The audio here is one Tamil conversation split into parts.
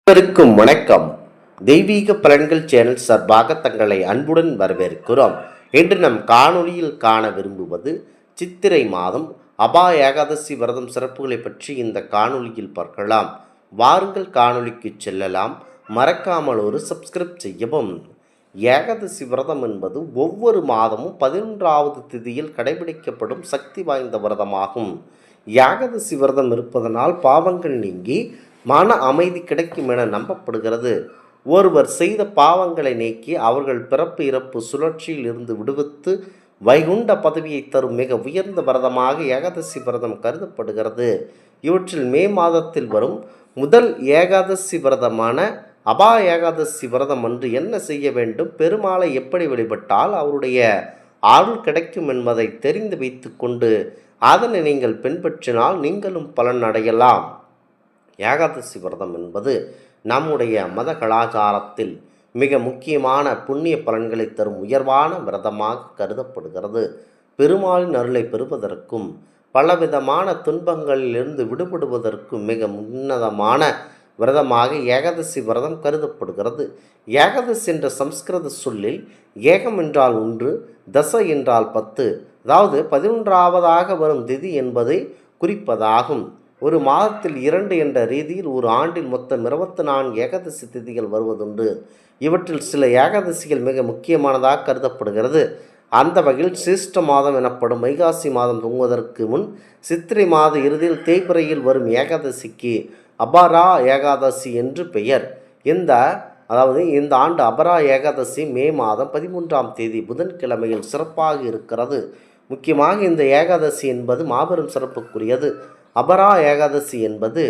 அனைவருக்கும் வணக்கம். தெய்வீக பலன்கள் சேனல் சார்பாக தங்களை அன்புடன் வரவேற்கிறோம். இன்று நம் காணொளியில் காண விரும்புவது சித்திரை மாதம் அபா ஏகாதசி விரதம் சிறப்புகளை பற்றி இந்த காணொளியில் பார்க்கலாம். வாருங்கள் காணொளிக்கு செல்லலாம். மறக்காமல் ஒரு சப்ஸ்கிரைப் செய்யவும். ஏகாதசி விரதம் என்பது ஒவ்வொரு மாதமும் 11வது திதியில் கடைபிடிக்கப்படும் சக்தி வாய்ந்த விரதமாகும். ஏகாதசி விரதம் இருப்பதனால் பாவங்கள் நீங்கி மன அமைதி கிடைக்கும் என நம்பப்படுகிறது. ஒருவர் செய்த பாவங்களை நீக்கி அவர்கள் பிறப்பு இறப்பு சுழற்சியில் இருந்து விடுவித்து வைகுண்ட பதவியை தரும் மிக உயர்ந்த விரதமாக ஏகாதசி விரதம் கருதப்படுகிறது. இவற்றில் மே மாதத்தில் வரும் முதல் ஏகாதசி விரதமான அபா ஏகாதசி விரதம் அன்று என்ன செய்ய வேண்டும், பெருமாளை எப்படி வழிபட்டால் அவருடைய அருள் கிடைக்கும் என்பதை தெரிந்து வைத்து கொண்டு அதனை நீங்கள் பின்பற்றினால் நீங்களும் பலன் அடையலாம். ஏகாதசி விரதம் என்பது நம்முடைய மத கலாச்சாரத்தில் மிக முக்கியமான புண்ணிய பலன்களை தரும் உயர்வான விரதமாக கருதப்படுகிறது. பெருமாளின் அருளை பெறுவதற்கும் பலவிதமான துன்பங்களிலிருந்து விடுபடுவதற்கும் மிக உன்னதமான விரதமாக ஏகாதசி விரதம் கருதப்படுகிறது. ஏகாதசி என்ற சம்ஸ்கிருத சொல்லில் ஏகம் என்றால் 1, தச என்றால் 10, அதாவது 11ஆவதாக வரும் திதி என்பதை குறிப்பதாகும். ஒரு மாதத்தில் 2 என்ற ரீதியில் ஒரு ஆண்டில் மொத்தம் 24 ஏகாதசி திதிகள் வருவதுண்டு. இவற்றில் சில ஏகாதசிகள் மிக முக்கியமானதாக கருதப்படுகிறது. அந்த வகையில் சிரேஷ்ட மாதம் எனப்படும் வைகாசி மாதம் துவங்குவதற்கு முன் சித்திரை மாத இறுதியில் தேய்பிறையில் வரும் ஏகாதசிக்கு அபரா ஏகாதசி என்று பெயர். இந்த ஆண்டு அபரா ஏகாதசி மே மாதம் 13ஆம் தேதி புதன்கிழமையில் சிறப்பாக இருக்கிறது. முக்கியமாக இந்த ஏகாதசி என்பது மாபெரும் சிறப்புக்குரியது. அபரா ஏகாதசி என்பது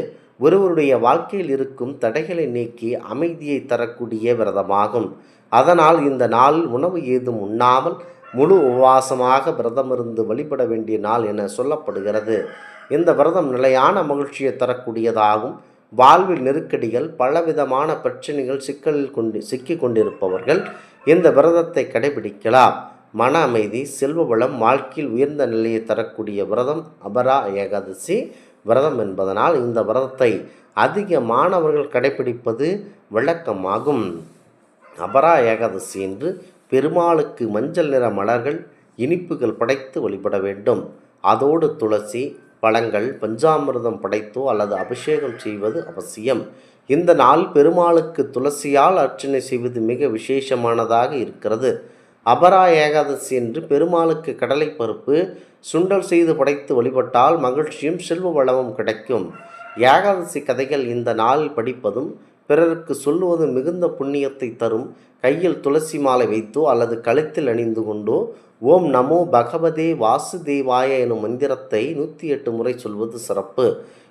ஒருவருடைய வாழ்க்கையில் இருக்கும் தடைகளை நீக்கி அமைதியை தரக்கூடிய விரதமாகும். அதனால் இந்த நாளில் உணவு ஏதும் உண்ணாமல் முழு உபவாசமாக விரதமிருந்து வழிபட வேண்டிய நாள் என சொல்லப்படுகிறது. இந்த விரதம் நிலையான மகிழ்ச்சியை தரக்கூடியதாகும். வாழ்வில் நெருக்கடிகள், பலவிதமான பிரச்சனைகள், சிக்கிக் கொண்டிருப்பவர்கள் இந்த விரதத்தை கடைபிடிக்கலாம். மன அமைதி, செல்வ வளம், வாழ்க்கையில் உயர்ந்த நிலையை தரக்கூடிய விரதம் அபரா ஏகாதசி விரதம் என்பதனால் இந்த விரதத்தை அதிக மாணவர்கள் கடைபிடிப்பது வழக்கமாகும். அபரா ஏகாதசி என்று பெருமாளுக்கு மஞ்சள் நிற மலர்கள், இனிப்புகள் படைத்து வழிபட வேண்டும். அதோடு துளசி, பழங்கள், பஞ்சாமிர்தம் படைத்தோ அல்லது அபிஷேகம் செய்வது அவசியம். இந்த நாள் பெருமாளுக்கு துளசியால் அர்ச்சனை செய்வது மிக விசேஷமானதாக இருக்கிறது. அபரா ஏகாதசி என்று பெருமாளுக்கு கடலை பருப்பு சுண்டல் செய்து படைத்து வழிபட்டால் மகிழ்ச்சியும் செல்வ வளமும் கிடைக்கும். ஏகாதசி கதைகள் இந்த நாளில் படிப்பதும் பிறருக்கு சொல்லுவதும் மிகுந்த புண்ணியத்தை தரும். கையில் துளசி மாலை வைத்தோ அல்லது கழுத்தில் அணிந்து கொண்டோ ஓம் நமோ பகவதே வாசுதேவாய எனும் மந்திரத்தை 108 முறை சொல்வது சிறப்பு.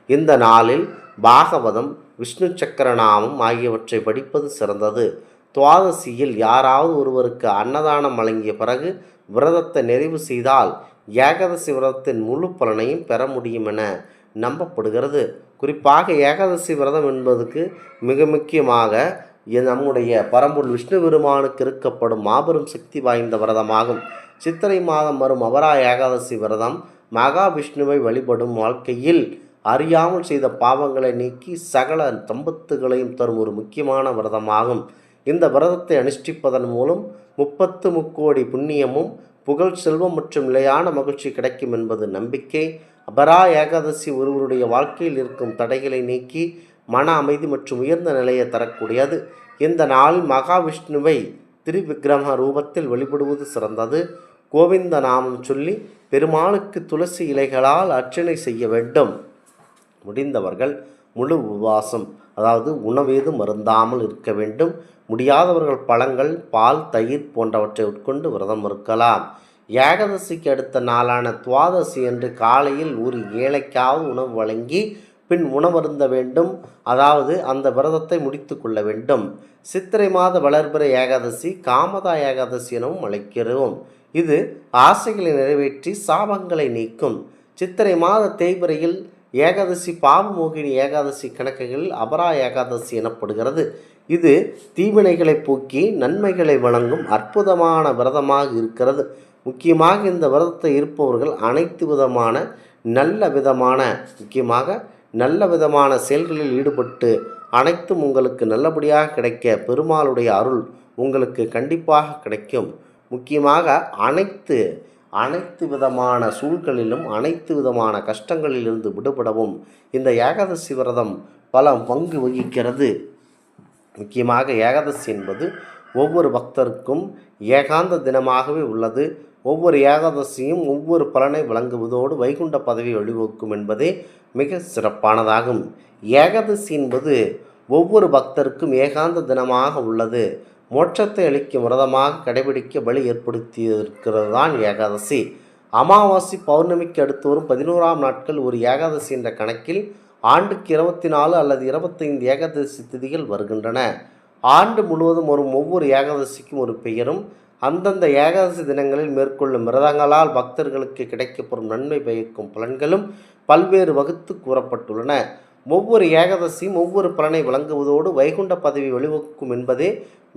இந்த நாளில் பாகவதம், விஷ்ணு சக்கரநாமம் ஆகியவற்றை படிப்பது சிறந்தது. துவாதசியில் யாராவது ஒருவருக்கு அன்னதானம் வழங்கிய பிறகு விரதத்தை நிறைவு செய்தால் ஏகாதசி விரதத்தின் முழு பலனையும் பெற முடியும் என நம்பப்படுகிறது. குறிப்பாக ஏகாதசி விரதம் என்பதுக்கு மிக முக்கியமாக நம்முடைய பரம்பொருள் விஷ்ணு பெருமானுக்கு இருக்கப்படும் மாபெரும் சக்தி வாய்ந்த விரதமாகும். சித்திரை மாதம் வரும் அபரா ஏகாதசி விரதம் மகாவிஷ்ணுவை வழிபடும் வாழ்க்கையில் அறியாமல் செய்த பாவங்களை நீக்கி சகல சம்பத்துகளையும் தரும் ஒரு முக்கியமான விரதமாகும். இந்த விரதத்தை அனுஷ்டிப்பதன் மூலம் 30 முக்கோடி புண்ணியமும் புகழ், செல்வம் மற்றும் நிலையான மகிழ்ச்சி கிடைக்கும் என்பது நம்பிக்கை. அபரா ஏகாதசி ஒருவருடைய வாழ்க்கையில் இருக்கும் தடைகளை நீக்கி மன அமைதி மற்றும் உயர்ந்த நிலையை தரக்கூடியது. இந்த நாளில் மகாவிஷ்ணுவை திரிவிக்ரம ரூபத்தில் வழிபடுவது சிறந்தது. கோவிந்த நாமம் சொல்லி பெருமாளுக்கு துளசி இலைகளால் அர்ச்சனை செய்ய வேண்டும். முடிந்தவர்கள் முழு உபவாசம், அதாவது உணவேதும் மருந்தாமல் இருக்க வேண்டும். முடியாதவர்கள் பழங்கள், பால், தயிர் போன்றவற்றை உட்கொண்டு விரதம் இருக்கலாம். ஏகாதசிக்கு அடுத்த நாளான துவாதசி என்று காலையில் ஒரு ஏழைக்காவது உணவு வழங்கி பின் உணவருந்த வேண்டும். அதாவது அந்த விரதத்தை முடித்து கொள்ள வேண்டும். சித்திரை மாத வளர்பிற ஏகாதசி காமதா ஏகாதசி எனவும் அழைக்கிறோம். இது ஆசைகளை நிறைவேற்றி சாபங்களை நீக்கும். சித்திரை மாத தேய்பிறையில் ஏகாதசி பாவமோகினி ஏகாதசி கணக்குகளில் அபரா ஏகாதசி எனப்படுகிறது. இது தீவினைகளை போக்கி நன்மைகளை வழங்கும் அற்புதமான விரதமாக இருக்கிறது. முக்கியமாக இந்த விரதத்தை இருப்பவர்கள் அனைத்து விதமான நல்ல விதமான செயல்களில் ஈடுபட்டு அனைத்தும் உங்களுக்கு நல்லபடியாக கிடைக்க பெருமாளுடைய அருள் உங்களுக்கு கண்டிப்பாக கிடைக்கும். முக்கியமாக அனைத்து விதமான சூழ்களிலும் அனைத்து விதமான கஷ்டங்களிலிருந்து விடுபடவும் இந்த ஏகாதசி விரதம் பல பங்கு வகிக்கிறது. முக்கியமாக ஏகாதசி என்பது ஒவ்வொரு பக்தருக்கும் ஏகாந்த தினமாகவே உள்ளது. ஒவ்வொரு ஏகாதசியும் ஒவ்வொரு பலனை வழங்குவதோடு வைகுண்ட பதவி வழிவகுக்கும் என்பதே மிக சிறப்பானதாகும். ஏகாதசி என்பது ஒவ்வொரு பக்தருக்கும் ஏகாந்த தினமாக உள்ளது. மோட்சத்தை அளிக்கும் விரதமாக கடைபிடிக்க வழி ஏற்படுத்தியிருக்கிறது தான் ஏகாதசி. அமாவாசை பௌர்ணமிக்கு அடுத்து வரும் 11ஆம் நாட்கள் ஒரு ஏகாதசி என்ற கணக்கில் ஆண்டுக்கு 24 அல்லது 25 ஏகாதசி திதிகள் வருகின்றன. ஆண்டு முழுவதும் வரும் ஒவ்வொரு ஏகாதசிக்கும் ஒரு பெயரும் அந்தந்த ஏகாதசி தினங்களில் மேற்கொள்ளும் விரதங்களால் பக்தர்களுக்கு கிடைக்கப்பெறும் நன்மை பயக்கும் பலன்களும் பல்வேறு வகுத்து கூறப்பட்டுள்ளன. ஒவ்வொரு ஏகாதசியும் ஒவ்வொரு பலனை வழங்குவதோடு வைகுண்ட பதவி வழிவகுக்கும் என்பதே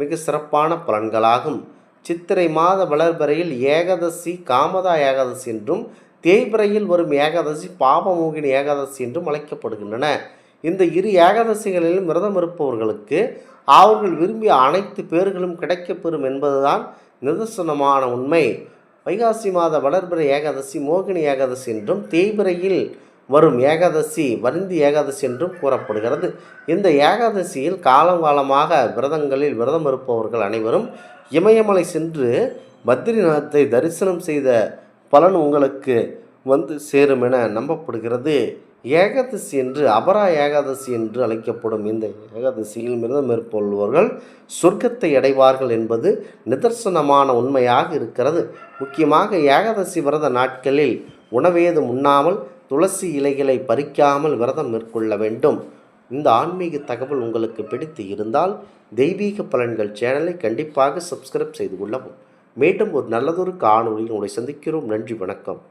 மிக சிறப்பான பலன்களாகும். சித்திரை மாத வளர்பிறையில் ஏகாதசி காமதா ஏகாதசி என்றும் தேய்பிறையில் வரும் ஏகாதசி பாபமோகினி ஏகாதசி என்றும் அழைக்கப்படுகின்றன. இந்த இரு ஏகாதசிகளிலும் விரதம் இருப்பவர்களுக்கு அவர்கள் விரும்பிய அனைத்து பேர்களும் கிடைக்கப்பெறும் என்பதுதான் நிதர்சனமான உண்மை. வைகாசி மாத வளர்பிறை ஏகாதசி மோகினி ஏகாதசி என்றும் தேய்பிறையில் வரும் ஏகாதசி வருந்தி ஏகாதசி என்றும் கூறப்படுகிறது. இந்த ஏகாதசியில் காலமாக விரதங்களில் விரதம் இருப்பவர்கள் அனைவரும் இமயமலை சென்று பத்ரிநாத்தை தரிசனம் செய்த பலன் உங்களுக்கு வந்து சேரும் என நம்பப்படுகிறது. ஏகாதசி என்று அபரா ஏகாதசி என்று அழைக்கப்படும் இந்த ஏகாதசியில் விரதம் மேற்கொள்பவர்கள் சொர்க்கத்தை அடைவார்கள் என்பது நிதர்சனமான உண்மையாக இருக்கிறது. முக்கியமாக ஏகாதசி விரத நாட்களில் உணவேதும் உண்ணாமல் துளசி இலைகளை பறிக்காமல் விரதம் மேற்கொள்ள வேண்டும். இந்த ஆன்மீக தகவல் உங்களுக்கு பிடித்து இருந்தால் தெய்வீக பலன்கள் சேனலை கண்டிப்பாக சப்ஸ்கிரைப் செய்து கொள்ளவும். மீண்டும் ஒரு நல்லதொரு காணொளியில் உங்களை சந்திக்கிறோம். நன்றி, வணக்கம்.